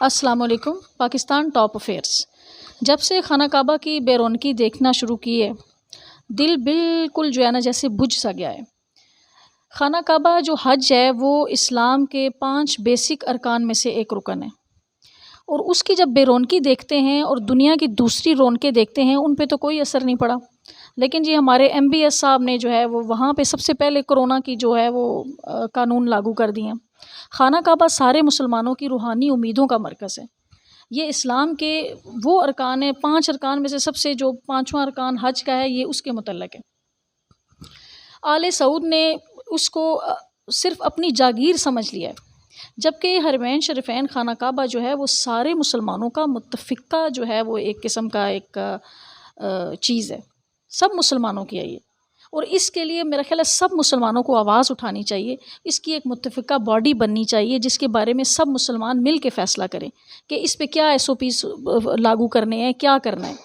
السلام علیکم۔ Pakistan top affairs. جب سے خانہ کعبہ کی بے رونقی دیکھنا شروع کی ہے، دل بالکل جو ہے نا جیسے بجھ سا گیا ہے۔ خانہ کعبہ جو حج ہے وہ اسلام کے 5 بیسک ارکان میں سے ایک رکن ہے، اور اس کی جب بے رونقی دیکھتے ہیں اور دنیا کی دوسری رونقیں دیکھتے ہیں ان پہ تو کوئی اثر نہیں پڑا، لیکن جی ہمارے ایم بی ایس صاحب نے جو ہے وہ وہاں پہ سب سے پہلے کرونا کی جو ہے وہ قانون لاگو کر دیے ہیں۔ خانہ کعبہ سارے مسلمانوں کی روحانی امیدوں کا مرکز ہے۔ یہ اسلام کے وہ ارکان ہیں، 5 ارکان میں سے سب سے جو 5واں ارکان حج کا ہے، یہ اس کے متعلق ہے۔ آل سعود نے اس کو صرف اپنی جاگیر سمجھ لیا ہے، جبکہ حرمین شریفین خانہ کعبہ جو ہے وہ سارے مسلمانوں کا متفقہ جو ہے وہ ایک قسم کا ایک چیز ہے، سب مسلمانوں کی ہے یہ، اور اس کے لیے میرا خیال ہے سب مسلمانوں کو آواز اٹھانی چاہیے، اس کی ایک متفقہ باڈی بننی چاہیے جس کے بارے میں سب مسلمان مل کے فیصلہ کریں کہ اس پہ کیا ایس او پیز لاگو کرنے ہیں، کیا کرنا ہے۔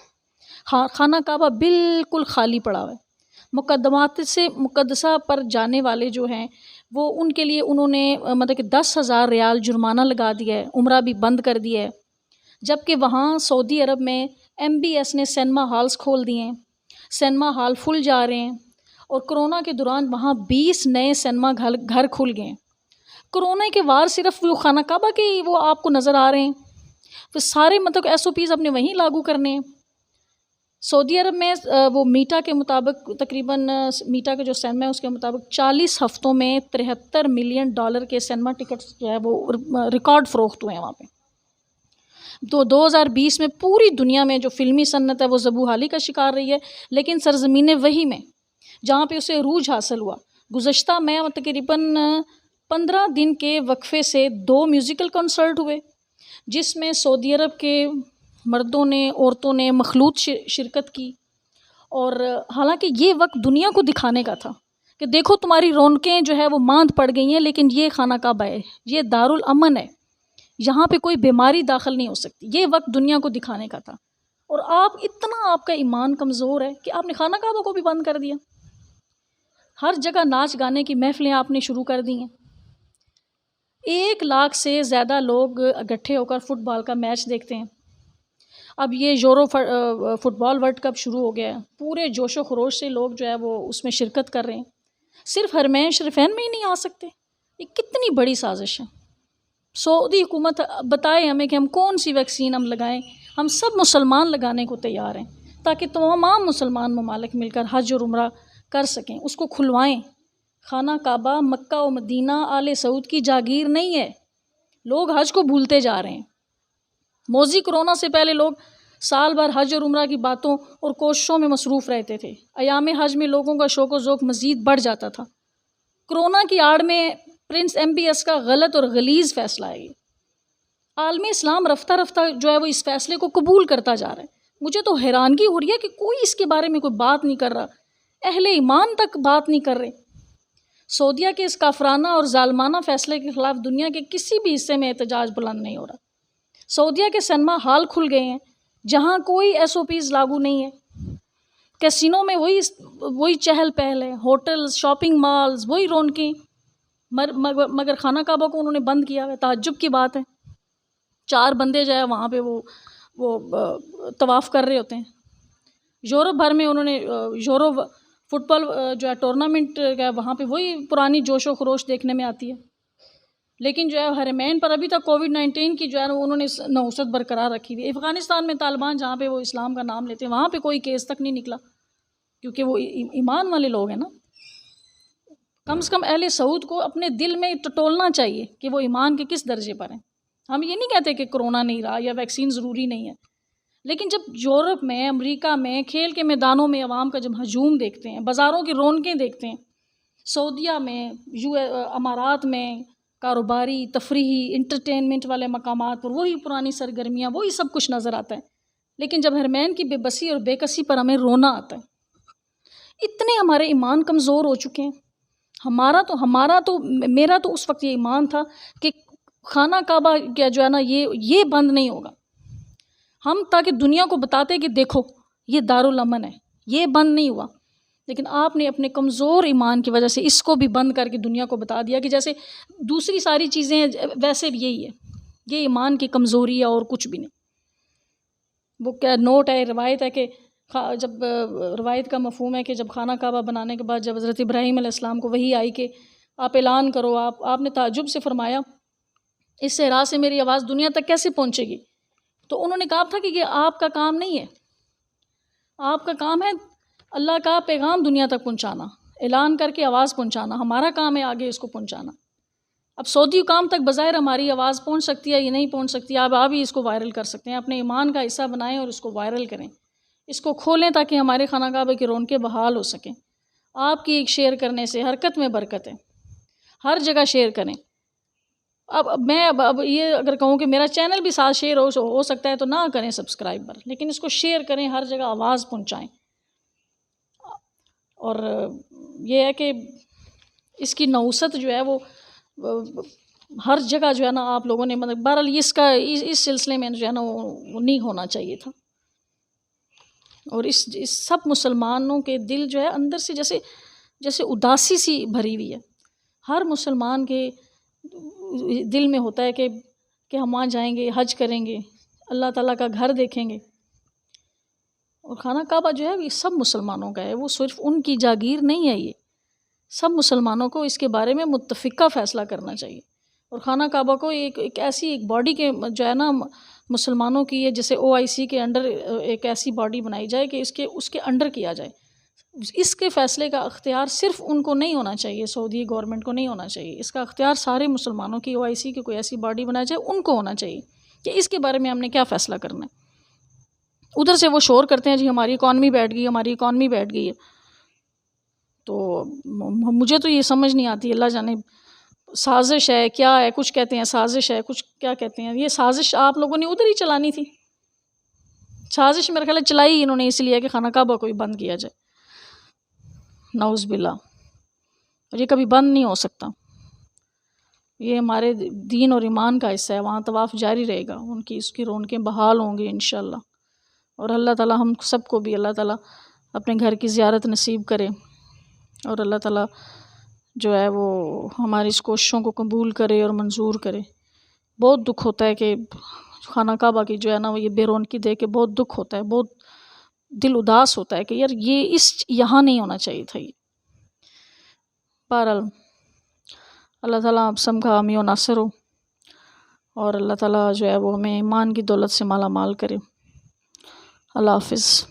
خانہ کعبہ بالکل خالی پڑا ہوا ہے۔ مقدمات سے مقدسہ پر جانے والے جو ہیں وہ ان کے لیے انہوں نے مطلب کہ 10,000 ریال جرمانہ لگا دیا ہے، عمرہ بھی بند کر دیا ہے، جبکہ وہاں سعودی عرب میں ایم بی ایس نے سینما ہالز کھول دیے ہیں، سینما ہال فل جا رہے ہیں، اور کرونا کے دوران وہاں 20 نئے سینما گھر کھل گئے ہیں۔ کرونا کے وار صرف وہ خانہ کعبہ کے وہ آپ کو نظر آ رہے ہیں، پھر سارے مطلب ایس او پیز اپنے وہیں لاگو کرنے ہیں۔ سعودی عرب میں وہ میٹا کے مطابق تقریباً میٹا کے جو سینما ہے اس کے مطابق 40 ہفتوں میں $73 ملین کے سینما ٹکٹس جو ہے وہ ریکارڈ فروخت ہوئے ہیں وہاں پہ۔ تو 2020 میں پوری دنیا میں جو فلمی صنعت ہے وہ زبوحالی کا شکار رہی ہے، لیکن سرزمین وحی میں جہاں پہ اسے عروج حاصل ہوا، گزشتہ میں تقریباً 15 دن کے وقفے سے 2 میوزیکل کنسرٹ ہوئے، جس میں سعودی عرب کے مردوں نے عورتوں نے مخلوط شرکت کی، اور حالانکہ یہ وقت دنیا کو دکھانے کا تھا کہ دیکھو تمہاری رونقیں جو ہے وہ ماند پڑ گئی ہیں، لیکن یہ خانہ کعبہ ہے، یہ دارالامن ہے، یہاں پہ کوئی بیماری داخل نہیں ہو سکتی۔ یہ وقت دنیا کو دکھانے کا تھا، اور آپ کا ایمان کمزور ہے کہ آپ نے خانہ کعبہ کو بھی بند کر دیا۔ ہر جگہ ناچ گانے کی محفلیں آپ نے شروع کر دی ہیں۔ 1 لاکھ سے زیادہ لوگ اکٹھے ہو کر فٹ بال کا میچ دیکھتے ہیں۔ اب یہ یورو فٹ بال ورلڈ کپ شروع ہو گیا ہے، پورے جوش و خروش سے لوگ جو ہے وہ اس میں شرکت کر رہے ہیں، صرف حرمین شریفین میں ہی نہیں آ سکتے۔ یہ کتنی بڑی سازش ہے۔ سعودی حکومت بتائے ہمیں کہ ہم کون سی ویکسین ہم لگائیں، ہم سب مسلمان لگانے کو تیار ہیں تاکہ تمام مسلمان ممالک مل کر حج اور عمرہ کر سکیں، اس کو کھلوائیں۔ خانہ کعبہ مکہ و مدینہ آل سعود کی جاگیر نہیں ہے، لوگ حج کو بھولتے جا رہے ہیں۔ موذی کرونا سے پہلے لوگ سال بھر حج اور عمرہ کی باتوں اور کوششوں میں مصروف رہتے تھے، ایام حج میں لوگوں کا شوق و ذوق مزید بڑھ جاتا تھا۔ کرونا کی آڑ میں پرنس ایم بی ایس کا غلط اور غلیظ فیصلہ ہے یہ۔ عالم اسلام رفتہ رفتہ جو ہے وہ اس فیصلے کو قبول کرتا جا رہا ہے۔ مجھے تو حیرانگی ہو رہی ہے کہ کوئی اس کے بارے میں کوئی بات نہیں کر رہا، اہل ایمان تک بات نہیں کر رہے۔ سعودیہ کے اس کافرانہ اور ظالمانہ فیصلے کے خلاف دنیا کے کسی بھی حصے میں احتجاج بلند نہیں ہو رہا۔ سعودیہ کے سینما ہال کھل گئے ہیں جہاں کوئی ایس او پیز لاگو نہیں ہے، کیسینو میں وہی چہل پہل ہے، ہوٹلز، شاپنگ مالز، وہی رونقیں، مگر خانہ کعبہ کو انہوں نے بند کیا ہے۔ تعجب کی بات ہے، 4 بندے جو ہے وہاں پہ وہ طواف کر رہے ہوتے ہیں۔ یورپ بھر میں انہوں نے یورو فٹ بال جو ہے ٹورنامنٹ ہے، وہاں پہ وہی پرانی جوش و خروش دیکھنے میں آتی ہے، لیکن جو ہے حرمین پر ابھی تک کووڈ-19 کی جو ہے انہوں نے نحوست برقرار رکھی ہوئی ہے۔ افغانستان میں طالبان جہاں پہ وہ اسلام کا نام لیتے ہیں وہاں پہ کوئی کیس تک نہیں نکلا، کیونکہ وہ ایمان والے لوگ ہیں نا۔ کم سے کم اہل سعود کو اپنے دل میں ٹٹولنا چاہیے کہ وہ ایمان کے کس درجے پر ہیں۔ ہم یہ نہیں کہتے کہ کرونا نہیں رہا یا ویکسین ضروری نہیں ہے، لیکن جب یورپ میں، امریکہ میں، کھیل کے میدانوں میں عوام کا جب ہجوم دیکھتے ہیں، بازاروں کی رونقیں دیکھتے ہیں، سعودیہ میں، امارات میں کاروباری، تفریحی، انٹرٹینمنٹ والے مقامات پر وہی پرانی سرگرمیاں، وہی سب کچھ نظر آتا ہے، لیکن جب حرمین کی بے بسی اور بے کسی پر ہمیں رونا آتا ہے۔ اتنے ہمارے ایمان کمزور ہو چکے ہیں۔ میرا تو اس وقت یہ ایمان تھا کہ خانہ کعبہ کیا جو ہے نا یہ بند نہیں ہوگا، ہم تاکہ دنیا کو بتاتے کہ دیکھو یہ دارالامن ہے، یہ بند نہیں ہوا، لیکن آپ نے اپنے کمزور ایمان کی وجہ سے اس کو بھی بند کر کے دنیا کو بتا دیا کہ جیسے دوسری ساری چیزیں ویسے بھی یہی ہے، یہ ایمان کی کمزوری ہے اور کچھ بھی نہیں. وہ کیا نوٹ ہے، روایت ہے کہ جب روایت کا مفہوم ہے کہ جب خانہ کعبہ بنانے کے بعد جب حضرت ابراہیم علیہ السلام کو وحی آئی کہ آپ اعلان کرو، آپ نے تعجب سے فرمایا اس صحرا سے میری آواز دنیا تک کیسے پہنچے گی؟ تو انہوں نے کہا تھا کہ یہ آپ کا کام نہیں ہے، آپ کا کام ہے اللہ کا پیغام دنیا تک پہنچانا، اعلان کر کے آواز پہنچانا، ہمارا کام ہے آگے اس کو پہنچانا. اب سعودی حکام تک بظاہر ہماری آواز پہنچ سکتی ہے، یہ نہیں پہنچ سکتی، آپ ہی اس کو وائرل کر سکتے ہیں، اپنے ایمان کا حصہ بنائیں اور اس کو وائرل کریں، اس کو کھولیں تاکہ ہمارے خانہ کعبہ کی رونقیں بحال ہو سکیں. آپ کی ایک شیئر کرنے سے حرکت میں برکت ہے، ہر جگہ شیئر کریں. اب یہ اگر کہوں کہ میرا چینل بھی ساتھ شیئر ہو سکتا ہے تو نہ کریں سبسکرائبر، لیکن اس کو شیئر کریں، ہر جگہ آواز پہنچائیں. اور یہ ہے کہ اس کی نوست جو ہے وہ ہر جگہ جو ہے نا آپ لوگوں نے مطلب بہرحال اس سلسلے میں جو ہے نا وہ نہیں ہونا چاہیے تھا. اور اس سب مسلمانوں کے دل جو ہے اندر سے جیسے اداسی سی بھری ہوئی ہے. ہر مسلمان کے دل میں ہوتا ہے کہ ہم وہاں جائیں گے، حج کریں گے، اللہ تعالیٰ کا گھر دیکھیں گے. اور خانہ کعبہ جو ہے یہ سب مسلمانوں کا ہے، وہ صرف ان کی جاگیر نہیں ہے. یہ سب مسلمانوں کو اس کے بارے میں متفقہ فیصلہ کرنا چاہیے. اور خانہ کعبہ کو ایک ایسی ایک باڈی کے جو ہے نا مسلمانوں کی ہے، جیسے OIC کے انڈر ایک ایسی باڈی بنائی جائے کہ اس کے انڈر کیا جائے. اس کے فیصلے کا اختیار صرف ان کو نہیں ہونا چاہیے، سعودی گورنمنٹ کو نہیں ہونا چاہیے. اس کا اختیار سارے مسلمانوں کی OIC کی کوئی ایسی باڈی بنائی جائے ان کو ہونا چاہیے کہ اس کے بارے میں ہم نے کیا فیصلہ کرنا ہے. ادھر سے وہ شور کرتے ہیں جی ہماری اکانومی بیٹھ گئی، ہماری اکانومی بیٹھ گئی ہے. تو مجھے تو یہ سمجھ نہیں آتی، اللہ جانے سازش ہے کیا ہے، کچھ کہتے ہیں سازش ہے، کچھ کیا کہتے ہیں. یہ سازش آپ لوگوں نے ادھر ہی چلانی تھی. سازش میرے خیال ہے چلائی انہوں نے اس لیے کہ خانہ کعبہ کو بھی بند کیا جائے. نعوذ باللہ. اور یہ کبھی بند نہیں ہو سکتا، یہ ہمارے دین اور ایمان کا حصہ ہے. وہاں طواف جاری رہے گا، اس کی رونقیں بحال ہوں گی انشاءاللہ. اور اللہ تعالیٰ ہم سب کو بھی اللہ تعالیٰ اپنے گھر کی زیارت نصیب کرے، اور اللہ تعالیٰ جو ہے وہ ہماری اس کوششوں کو قبول کرے اور منظور کرے. بہت دکھ ہوتا ہے کہ خانہ کعبہ کی جو ہے نا وہ یہ بے رونقی دیکھ کے بہت دکھ ہوتا ہے، بہت دل اداس ہوتا ہے کہ یار یہ یہاں نہیں ہونا چاہیے تھا. یہ بہرحال اللہ تعالیٰ آپ سب کا حامی و ناصر ہو، اور اللہ تعالیٰ جو ہے وہ ہمیں ایمان کی دولت سے مالا مال کرے. اللہ حافظ.